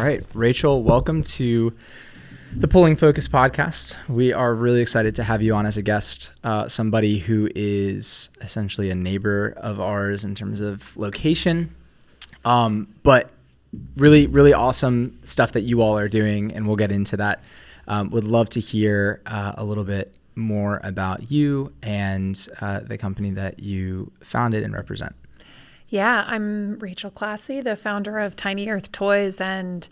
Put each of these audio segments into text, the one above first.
right, Rachel, welcome to the Pulling Focus podcast. We are really excited to have you on as a guest, somebody who is essentially a neighbor of ours in terms of location, but really, really awesome stuff that you all are doing, and we'll get into that. Would love to hear a little bit more about you and the company that you founded and represent. Yeah, I'm Rachael Classi, the founder of Tiny Earth Toys, and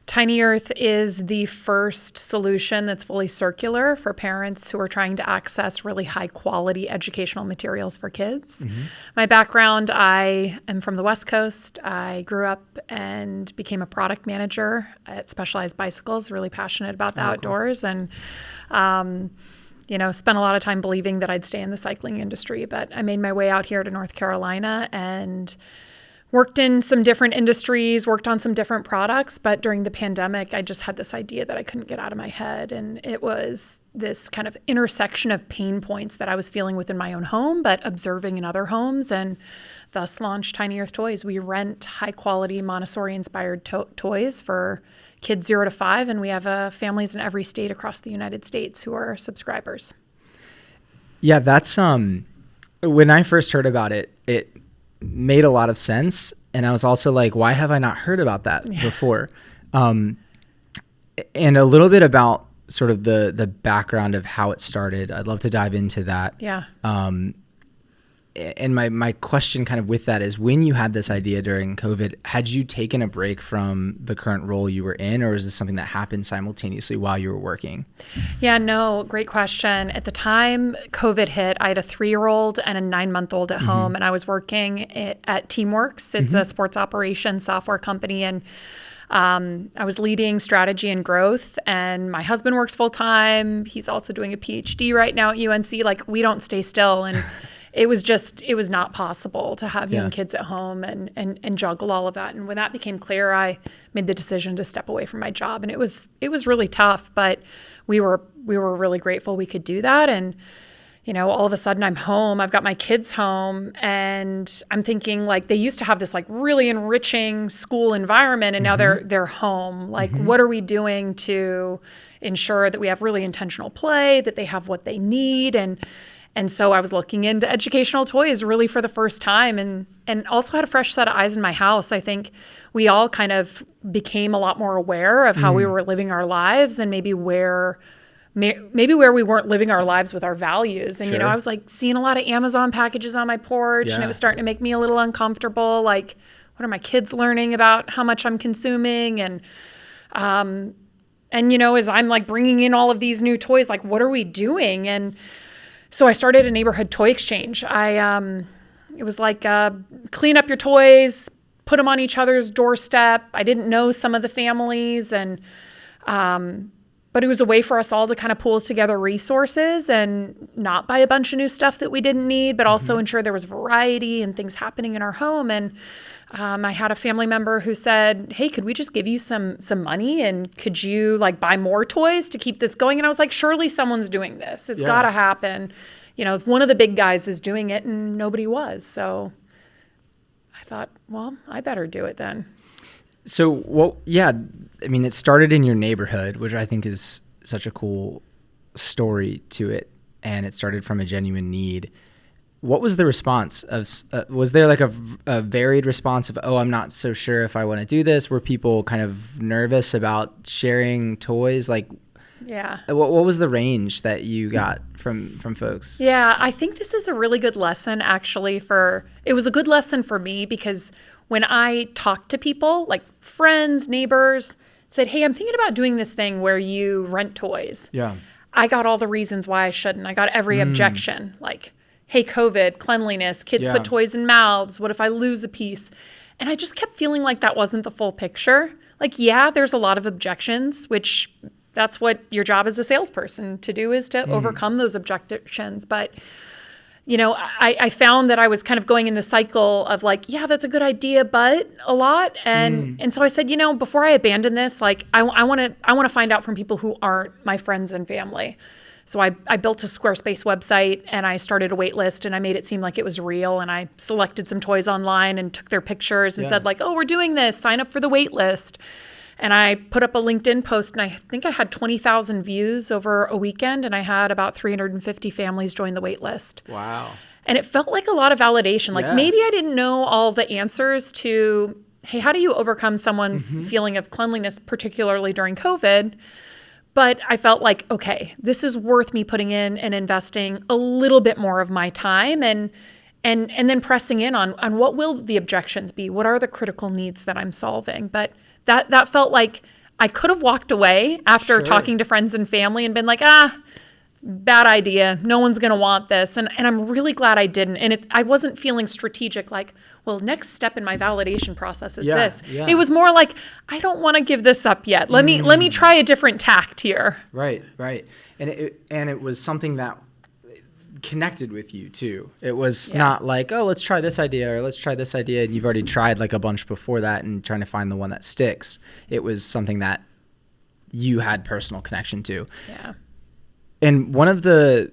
Tiny Earth is the first solution that's fully circular for parents who are trying to access really high quality educational materials for kids. Mm-hmm. My background, I am from the West Coast. I grew up and became a product manager at Specialized Bicycles, really passionate about the outdoors, cool. And spent a lot of time believing that I'd stay in the cycling industry, but I made my way out here to North Carolina and worked in some different industries, worked on some different products. But during the pandemic, I just had this idea that I couldn't get out of my head. And it was this kind of intersection of pain points that I was feeling within my own home, but observing in other homes, and thus launched Tiny Earth Toys. We rent high quality Montessori-inspired toys for kids 0 to 5, and we have families in every state across the United States who are subscribers. Yeah, that's when I first heard about it, it made a lot of sense, and I was also like, why have I not heard about that before? And a little bit about sort of the background of how it started. I'd love to dive into that. Yeah. And my question kind of with that is, when you had this idea during COVID, had you taken a break from the current role you were in, or is this something that happened simultaneously while you were working? Yeah, no, great question. At the time COVID hit, I had a 3-year-old and a 9-month-old at home, and I was working at Teamworks. It's a sports operations software company, and I was leading strategy and growth, and my husband works full time. He's also doing a PhD right now at UNC. Like, we don't stay still, and it was not possible to have young kids at home and juggle all of that. And when that became clear, I made the decision to step away from my job. And it was really tough, but we were really grateful we could do that. And, all of a sudden I'm home, I've got my kids home, and I'm thinking, like, they used to have this like really enriching school environment, and now they're home. Like, what are we doing to ensure that we have really intentional play, that they have what they need? And so I was looking into educational toys really for the first time, and also had a fresh set of eyes in my house. I think we all kind of became a lot more aware of how we were living our lives, and maybe where we weren't living our lives with our values. And, I was like seeing a lot of Amazon packages on my porch, and it was starting to make me a little uncomfortable. Like, what are my kids learning about how much I'm consuming? And as I'm like bringing in all of these new toys, like, what are we doing? And so I started a neighborhood toy exchange. It was like clean up your toys, put them on each other's doorstep. I didn't know some of the families, and but it was a way for us all to kind of pool together resources and not buy a bunch of new stuff that we didn't need, but also ensure there was variety and things happening in our home. And I had a family member who said, "Hey, could we just give you some money, and could you like buy more toys to keep this going?" And I was like, surely someone's doing this. It's got to happen. One of the big guys is doing it, and nobody was. So I thought, well, I better do it then. So, it started in your neighborhood, which I think is such a cool story to it. And it started from a genuine need. What was the response was there like a varied response of, I'm not so sure if I want to do this? Were people kind of nervous about sharing toys? Like, what was the range that you got from folks? Yeah, I think this is a really good lesson, actually. It was a good lesson for me, because when I talked to people, like friends, neighbors, said, "Hey, I'm thinking about doing this thing where you rent toys." Yeah. I got all the reasons why I shouldn't. I got every objection, like, hey, COVID, cleanliness, kids put toys in mouths. What if I lose a piece? And I just kept feeling like that wasn't the full picture. Like, there's a lot of objections, which that's what your job as a salesperson to do, is to overcome those objections. But, I found that I was kind of going in the cycle of like, that's a good idea, but a lot. And so I said, before I abandon this, like, I want to find out from people who aren't my friends and family. So I built a Squarespace website, and I started a wait list, and I made it seem like it was real. And I selected some toys online and took their pictures and said like, "Oh, we're doing this, sign up for the wait list." And I put up a LinkedIn post, and I think I had 20,000 views over a weekend, and I had about 350 families join the wait list. Wow. And it felt like a lot of validation. Like, Yeah. maybe I didn't know all the answers to, hey, how do you overcome someone's feeling of cleanliness, particularly during COVID? But I felt like, okay, this is worth me putting in and investing a little bit more of my time, and then pressing in on what will the objections be? What are the critical needs that I'm solving? But that felt like I could have walked away after talking to friends and family and been like, bad idea. No one's going to want this. And I'm really glad I didn't. And I wasn't feeling strategic, like, well, next step in my validation process is this. Yeah. It was more like, I don't want to give this up yet. Let me try a different tact here. Right. And it was something that connected with you too. It was not like, oh, let's try this idea or let's try this idea, and you've already tried like a bunch before that and trying to find the one that sticks. It was something that you had personal connection to. Yeah. And one of the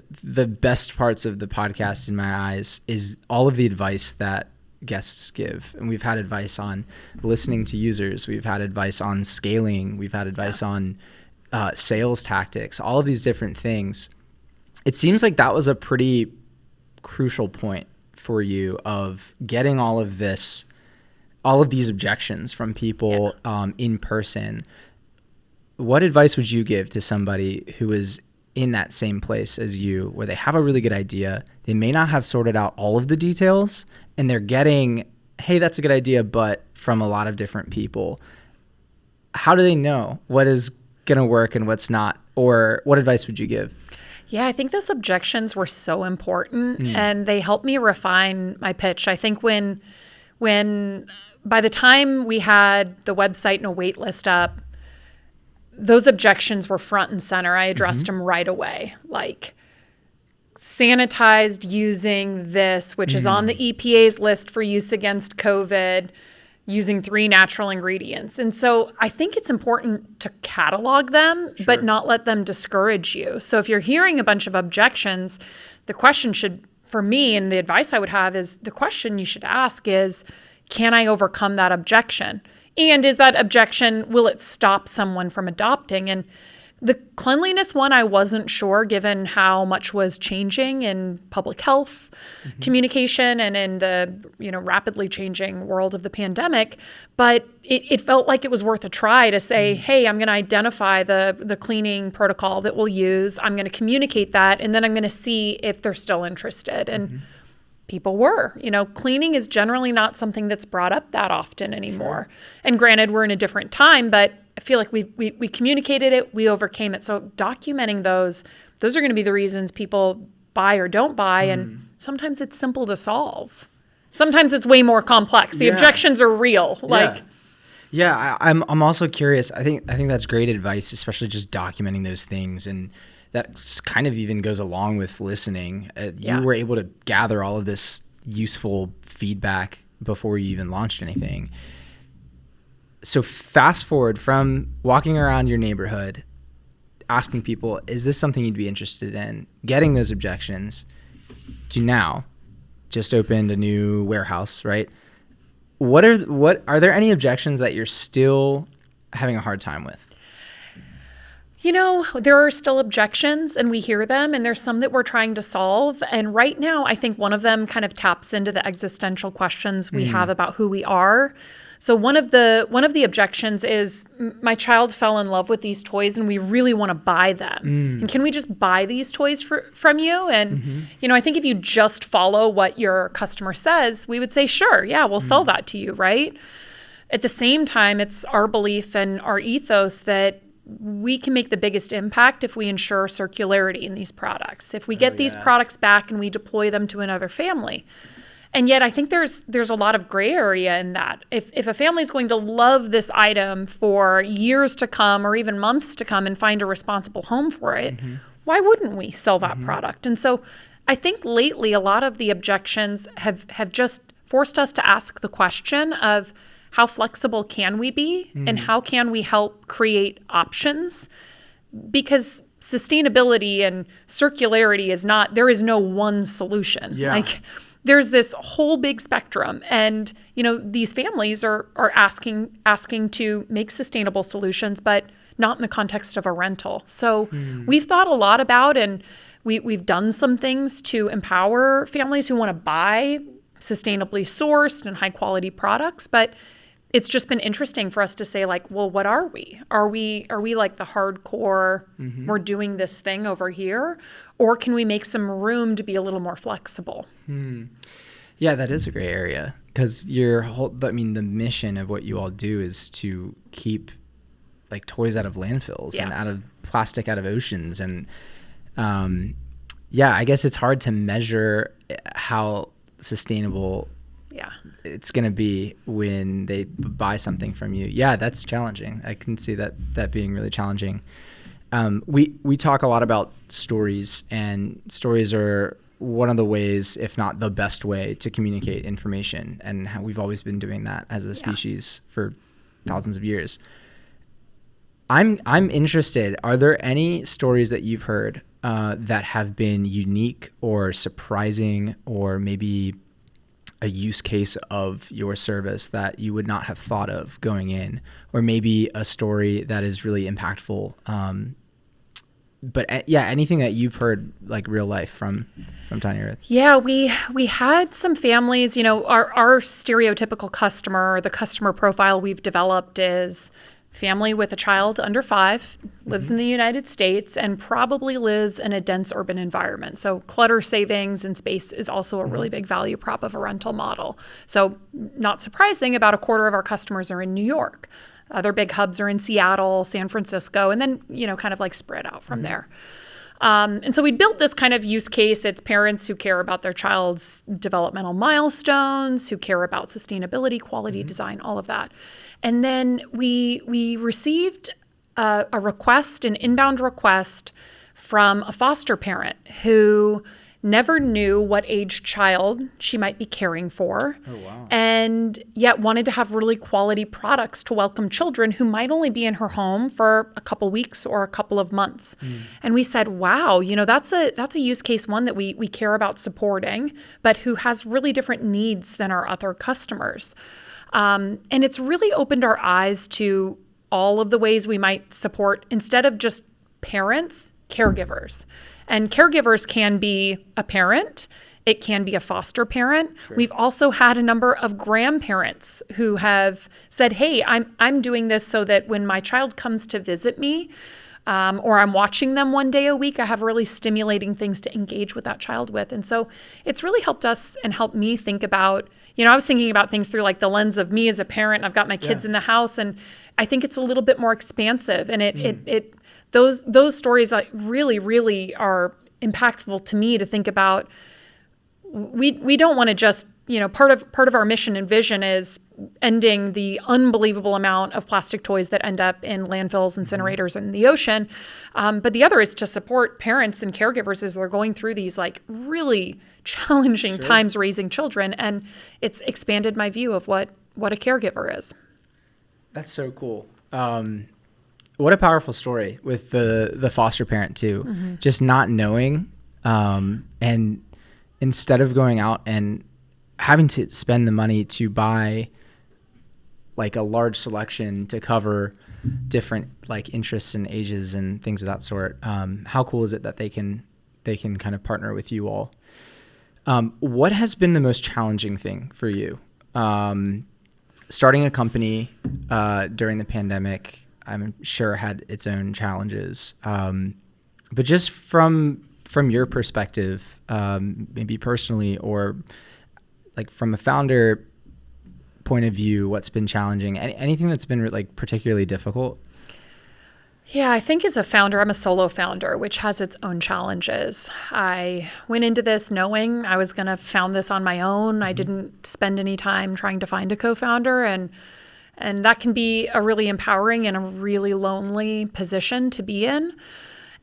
best parts of the podcast in my eyes is all of the advice that guests give. And we've had advice on listening to users. We've had advice on scaling. We've had advice on sales tactics, all of these different things. It seems like that was a pretty crucial point for you of getting all of these objections from people in person. What advice would you give to somebody who is in that same place as you, where they have a really good idea, they may not have sorted out all of the details, and they're getting, hey, that's a good idea, but from a lot of different people? How do they know what is going to work and what's not? Or what advice would you give? Yeah, I think those objections were so important, and they helped me refine my pitch. I think when by the time we had the website and a wait list up, those objections were front and center. I addressed them right away, like sanitized using this, which is on the EPA's list for use against COVID, using 3 natural ingredients. And so I think it's important to catalog them, but not let them discourage you. So if you're hearing a bunch of objections, the question should, for me, and the advice I would have is, the question you should ask is, can I overcome that objection? And is that objection, will it stop someone from adopting? And the cleanliness one, I wasn't sure, given how much was changing in public health communication and in the rapidly changing world of the pandemic. But it felt like it was worth a try to say, hey, I'm going to identify the cleaning protocol that we'll use. I'm going to communicate that, and then I'm going to see if they're still interested. And people were. Cleaning is generally not something that's brought up that often anymore. And granted, we're in a different time, but I feel like we communicated it, we overcame it. So documenting those are going to be the reasons people buy or don't buy. And sometimes it's simple to solve. Sometimes it's way more complex. The objections are real. I'm also curious. I think that's great advice, especially just documenting those things. And that kind of even goes along with listening. You were able to gather all of this useful feedback before you even launched anything. So fast forward from walking around your neighborhood, asking people, is this something you'd be interested in? Getting those objections, to now just opened a new warehouse, right? Are there any objections that you're still having a hard time with? There are still objections, and we hear them, and there's some that we're trying to solve. And right now, I think one of them kind of taps into the existential questions we have about who we are. So one of the objections is, my child fell in love with these toys, and we really want to buy them. And can we just buy these toys from you? And I think if you just follow what your customer says, we would say, sure, yeah, we'll sell that to you, right? At the same time, it's our belief and our ethos that we can make the biggest impact if we ensure circularity in these products. If we get these products back and we deploy them to another family. And yet I think there's a lot of gray area in that. If a family is going to love this item for years to come or even months to come and find a responsible home for it, why wouldn't we sell that product? And so I think lately a lot of the objections have just forced us to ask the question of, how flexible can we be, and how can we help create options? Because sustainability and circularity there is no one solution. there's this whole big spectrum. And, these families are asking to make sustainable solutions, but not in the context of a rental. So we've thought a lot about, and we've done some things to empower families who want to buy sustainably sourced and high quality products. But it's just been interesting for us to say, like, well, what are we? Are we like the hardcore, we're doing this thing over here? Or can we make some room to be a little more flexible? Yeah, that is a gray area, because the mission of what you all do is to keep like toys out of landfills and out of plastic out of oceans. And I guess it's hard to measure how sustainable it's going to be when they buy something from you. Yeah, that's challenging. I can see that being really challenging. We talk a lot about stories, and stories are one of the ways, if not the best way, to communicate information, and how we've always been doing that as a species for thousands of years. I'm interested. Are there any stories that you've heard that have been unique or surprising, or maybe a use case of your service that you would not have thought of going in, or maybe a story that is really impactful? But anything that you've heard, like real life from Tiny Earth. Yeah, we had some families. Our stereotypical customer, the customer profile we've developed is family with a child under 5, lives in the United States, and probably lives in a dense urban environment. So clutter savings and space is also a really big value prop of a rental model. So not surprising, about a quarter of our customers are in New York. Other big hubs are in Seattle, San Francisco, and then, kind of like spread out from there. And so we built this kind of use case. It's parents who care about their child's developmental milestones, who care about sustainability, quality design, all of that. And then we received an inbound request from a foster parent who never knew what age child she might be caring for. Oh, wow. And yet wanted to have really quality products to welcome children who might only be in her home for a couple weeks or a couple of months. And we said, wow, that's a use case one that we care about supporting, but who has really different needs than our other customers. And it's really opened our eyes to all of the ways we might support, instead of just parents, caregivers. And caregivers can be a parent. It can be a foster parent. Sure. We've also had a number of grandparents who have said, hey, I'm doing this so that when my child comes to visit me, or I'm watching them one day a week, I have really stimulating things to engage with that child with. And so it's really helped us and helped me think about, I was thinking about things through like the lens of me as a parent. I've got my kids in the house, and I think it's a little bit more expansive. And those stories like really, really are impactful to me to think about. We don't want to just, part of our mission and vision is ending the unbelievable amount of plastic toys that end up in landfills, incinerators, and the ocean. But the other is to support parents and caregivers as they're going through these like really challenging times raising children. And it's expanded my view of what a caregiver is. That's so cool. What a powerful story with the foster parent too. Just not knowing, and instead of going out and having to spend the money to buy like a large selection to cover different like interests and ages and things of that sort. How cool is it that they can kind of partner with you all? What has been the most challenging thing for you? Starting a company during the pandemic, I'm sure had its own challenges. But just from your perspective, maybe personally or like from a founder point of view, what's been challenging? Anything that's been like particularly difficult? Yeah, I think as a founder, I'm a solo founder, which has its own challenges. I went into this knowing I was going to found this on my own. I didn't spend any time trying to find a co-founder, and that can be a really empowering and a really lonely position to be in.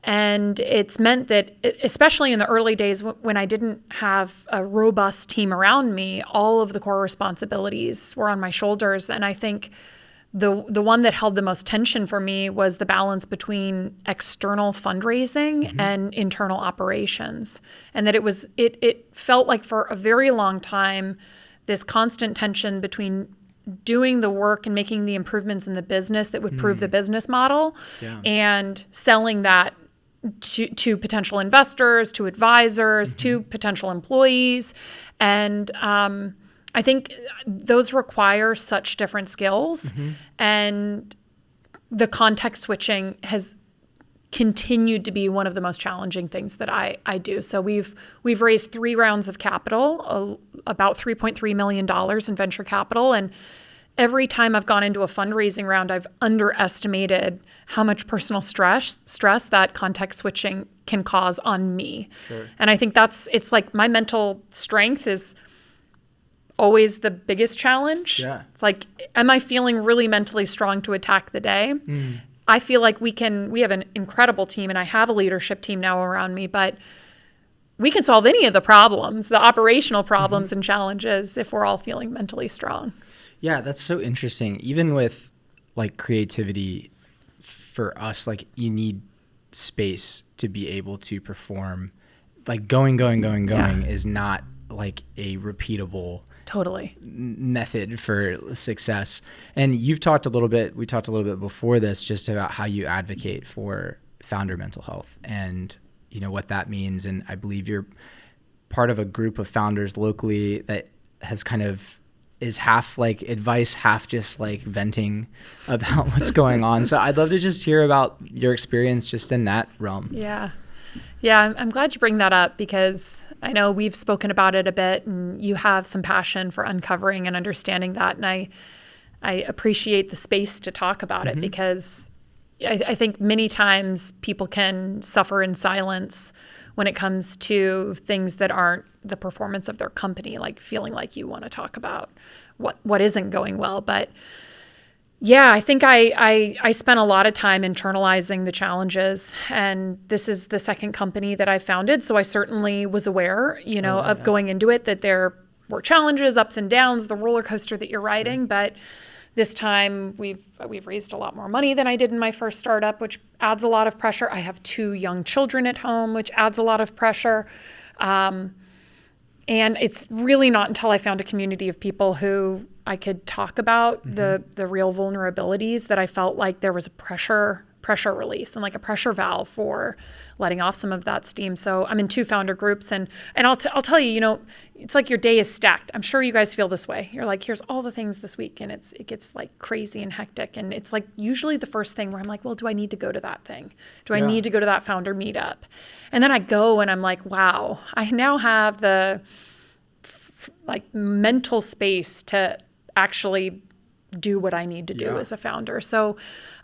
And it's meant that, especially in the early days when I didn't have a robust team around me, all of the core responsibilities were on my shoulders. And I think the one that held the most tension for me was the balance between external fundraising and internal operations. And that it felt like for a very long time, this constant tension between doing the work and making the improvements in the business that would prove the business model and selling that to potential investors, to advisors, to potential employees. And I think those require such different skills, and the context switching has continued to be one of the most challenging things that I do. So we've raised 3 rounds of capital, about $3.3 million in venture capital, and every time I've gone into a fundraising round, I've underestimated how much personal stress that context switching can cause on me. Sure. And I think it's like my mental strength is always the biggest challenge. Yeah. It's like, am I feeling really mentally strong to attack the day? I feel like we have an incredible team, and I have a leadership team now around me, but we can solve any of the problems, the operational problems and challenges, if we're all feeling mentally strong. Yeah, that's so interesting. Even with like creativity, for us, like you need space to be able to perform. Like going is not like a repeatable method for success. And we talked a little bit before this just about how you advocate for founder mental health and what that means. And I believe you're part of a group of founders locally that has kind of is half like advice, half just like venting about what's going on. So I'd love to just hear about your experience just in that realm. Yeah, I'm glad you bring that up, because I know we've spoken about it a bit, and you have some passion for uncovering and understanding that. And I appreciate the space to talk about it, because I think many times people can suffer in silence when it comes to things that aren't the performance of their company, like feeling like you want to talk about what isn't going well. But yeah, I think I spent a lot of time internalizing the challenges, and this is the second company that I founded. So I certainly was aware, of going into it, that there were challenges, ups and downs, the roller coaster that you're riding. Sure. But this time we've raised a lot more money than I did in my first startup, which adds a lot of pressure. I have 2 young children at home, which adds a lot of pressure. And it's really not until I found a community of people who I could talk about the real vulnerabilities that I felt like there was a pressure release and like a pressure valve for letting off some of that steam. So I'm in 2 founder groups, and I'll tell you, it's like your day is stacked. I'm sure you guys feel this way. You're like, here's all the things this week, and it gets like crazy and hectic. And it's like usually the first thing where I'm like, well, do I need to go to that thing? Do I need to go to that founder meetup? And then I go and I'm like, wow, I now have the like mental space to actually do what I need to do as a founder. So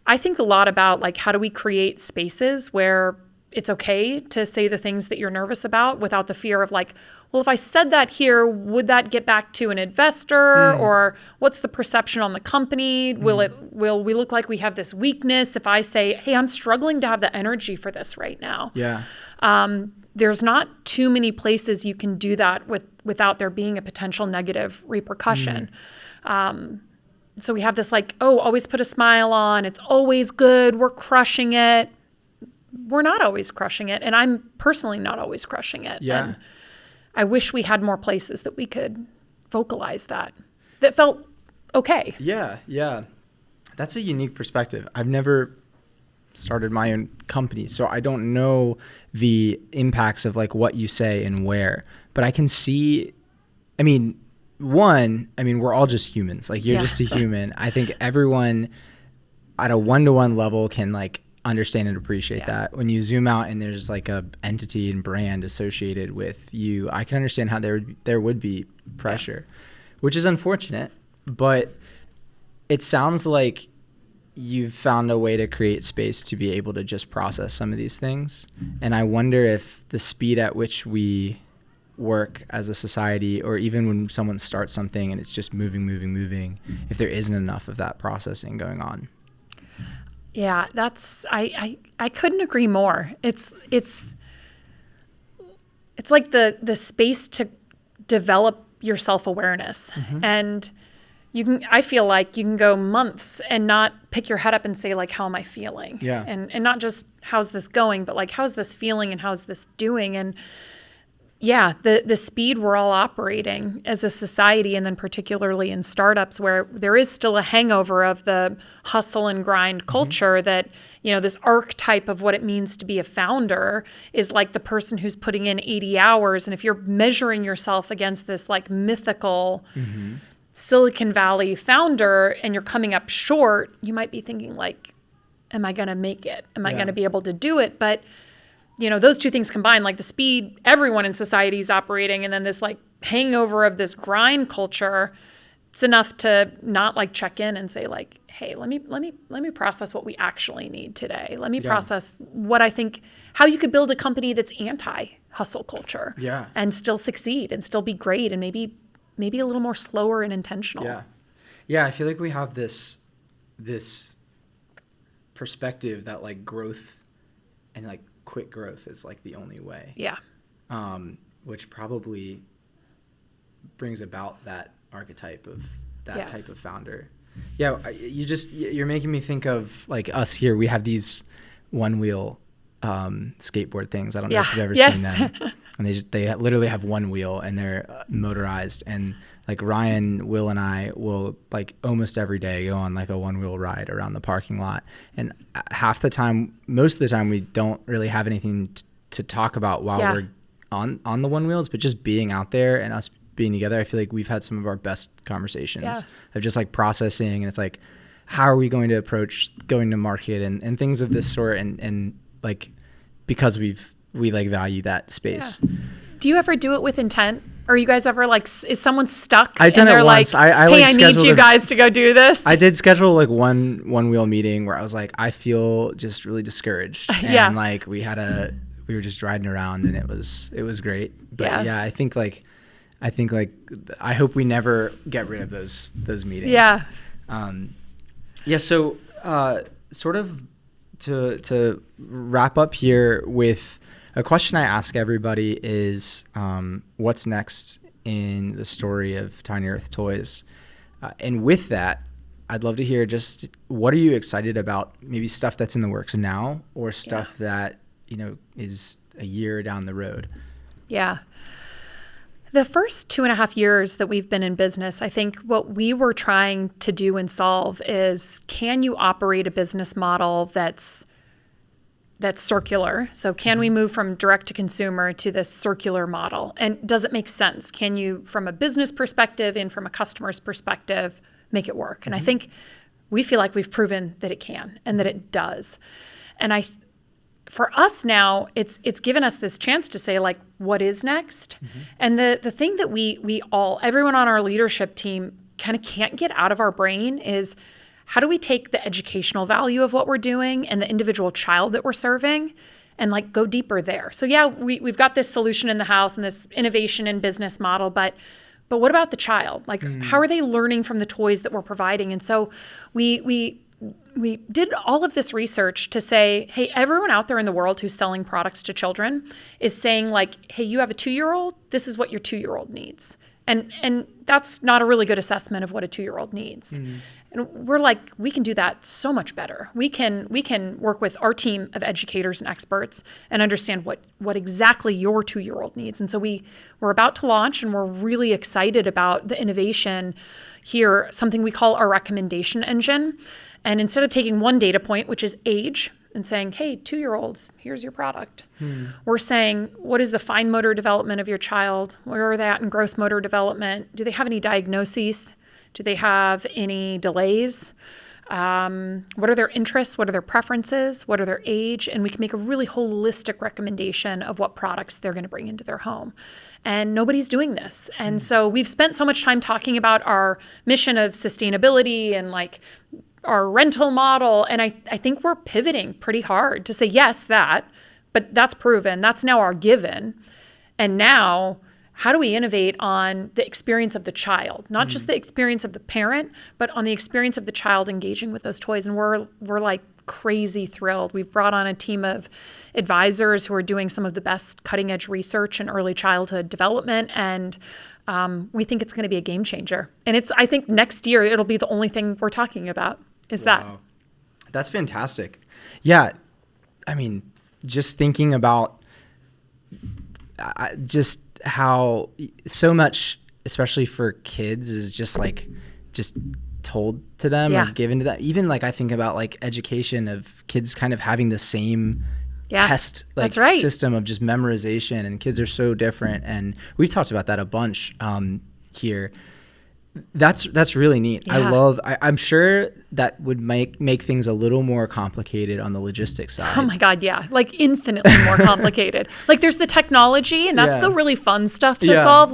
I think a lot about like, how do we create spaces where it's okay to say the things that you're nervous about without the fear of like, well, if I said that here, would that get back to an investor? Or what's the perception on the company? Will we look like we have this weakness if I say, hey, I'm struggling to have the energy for this right now? Yeah. There's not too many places you can do that without there being a potential negative repercussion. So we have this like, oh, always put a smile on. It's always good. We're crushing it. We're not always crushing it. And I'm personally not always crushing it. Yeah. And I wish we had more places that we could vocalize that felt okay. Yeah. Yeah. That's a unique perspective. I've never started my own company, so I don't know the impacts of like what you say and where, but I can see, we're all just humans. Like you're just a human. I think everyone at a one-to-one level can like understand and appreciate that. When you zoom out and there's like a entity and brand associated with you, I can understand how there would be pressure, which is unfortunate, but it sounds like you've found a way to create space to be able to just process some of these things. And I wonder if the speed at which we work as a society, or even when someone starts something and it's just moving, if there isn't enough of that processing going on. Yeah, I couldn't agree more. It's like the space to develop your self-awareness. And I feel like you can go months and not pick your head up and say, like, how am I feeling? Yeah. And not just how's this going, but like, how's this feeling and how's this doing? And yeah, the speed we're all operating as a society, and then particularly in startups where there is still a hangover of the hustle and grind culture that, this archetype of what it means to be a founder is like the person who's putting in 80 hours. And if you're measuring yourself against this like mythical Silicon Valley founder and you're coming up short, you might be thinking like, am I going to make it? Am I going to be able to do it? But those two things combined, like the speed everyone in society is operating, and then this like hangover of this grind culture, it's enough to not like check in and say like, hey, let me process what we actually need today. Let me process what I think, how you could build a company that's anti-hustle culture and still succeed and still be great and maybe a little more slower and intentional. Yeah, I feel like we have this perspective that like growth and like quick growth is like the only way. Yeah. Which probably brings about that archetype of that type of founder. Yeah, you're making me think of like us here. We have these one wheel skateboard things. I don't know if you've ever seen them. And they literally have one wheel and they're motorized. And like Ryan, Will, and I will like almost every day go on like a one wheel ride around the parking lot. And most of the time, we don't really have anything to talk about while we're on the one wheels, but just being out there and us being together, I feel like we've had some of our best conversations of just like processing. And it's like, how are we going to approach going to market and things of this sort? And like, because we like value that space. Yeah. Do you ever do it with intent? Or are you guys ever like, is someone stuck? I've done it once. Like, hey, I need you guys to go do this. I did schedule like one wheel meeting where I was like, I feel just really discouraged. And like we were just riding around and it was great. But I think I hope we never get rid of those meetings. Yeah. So sort of to wrap up here with a question I ask everybody is, what's next in the story of Tiny Earth Toys? And with that, I'd love to hear just what are you excited about? Maybe stuff that's in the works now or stuff that, is a year down the road. Yeah. The first 2.5 years that we've been in business, I think what we were trying to do and solve is, can you operate a business model that's circular? So can we move from direct to consumer to this circular model? And does it make sense? Can you, from a business perspective and from a customer's perspective, make it work? And I think we feel like we've proven that it can and that it does. And for us now, it's given us this chance to say, like, what is next? And the thing that everyone on our leadership team kind of can't get out of our brain is, how do we take the educational value of what we're doing and the individual child that we're serving and like go deeper there? So we've got this solution in the house and this innovation and business model, but what about the child? Like, how are they learning from the toys that we're providing? And so we did all of this research to say, hey, everyone out there in the world who's selling products to children is saying like, hey, you have a 2-year-old, this is what your 2-year-old needs. And that's not a really good assessment of what a 2-year-old needs. And we're like, we can do that so much better. We can work with our team of educators and experts and understand what exactly your 2-year-old needs. And so we're about to launch, and we're really excited about the innovation here, something we call our recommendation engine. And instead of taking one data point, which is age, and saying, hey, 2-year-olds, here's your product. We're saying, what is the fine motor development of your child? Where are they at in gross motor development? Do they have any diagnoses? Do they have any delays? What are their interests? What are their preferences? What are their age? And we can make a really holistic recommendation of what products they're going to bring into their home. And nobody's doing this. And so we've spent so much time talking about our mission of sustainability and like our rental model. And I think we're pivoting pretty hard to say, yes, but that's proven. That's now our given. And now, how do we innovate on the experience of the child? Not just the experience of the parent, but on the experience of the child engaging with those toys. And we're like crazy thrilled. We've brought on a team of advisors who are doing some of the best cutting edge research in early childhood development. And we think it's going to be a game changer. And I think next year it'll be the only thing we're talking about is that. That's fantastic. Yeah. I mean, just thinking about just how so much, especially for kids, is just told to them or given to them. Even I think about education of kids kind of having the same test system of just memorization, and kids are so different. And we've talked about that a bunch here. That's really neat. Yeah. I'm sure that would make things a little more complicated on the logistics side. Oh my God, yeah. Infinitely more complicated. There's the technology, and that's the really fun stuff to solve.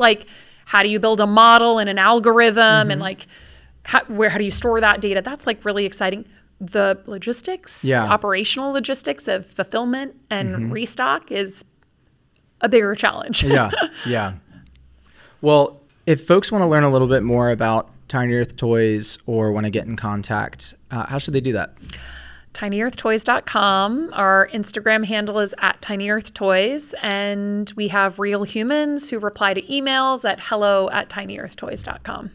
How do you build a model and an algorithm, and how do you store that data? That's really exciting. The logistics, operational logistics of fulfillment and restock is a bigger challenge. Yeah. Well, if folks want to learn a little bit more about Tiny Earth Toys or want to get in contact, how should they do that? tinyearthtoys.com. Our Instagram handle is @tinyearthtoys, and we have real humans who reply to emails at hello@tinyearthtoys.com.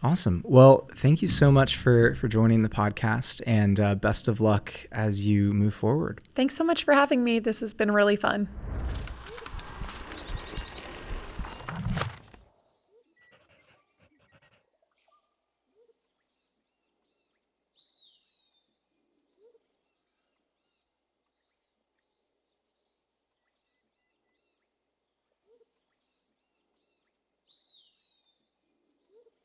Awesome. Well, thank you so much for joining the podcast, and best of luck as you move forward. Thanks so much for having me. This has been really fun.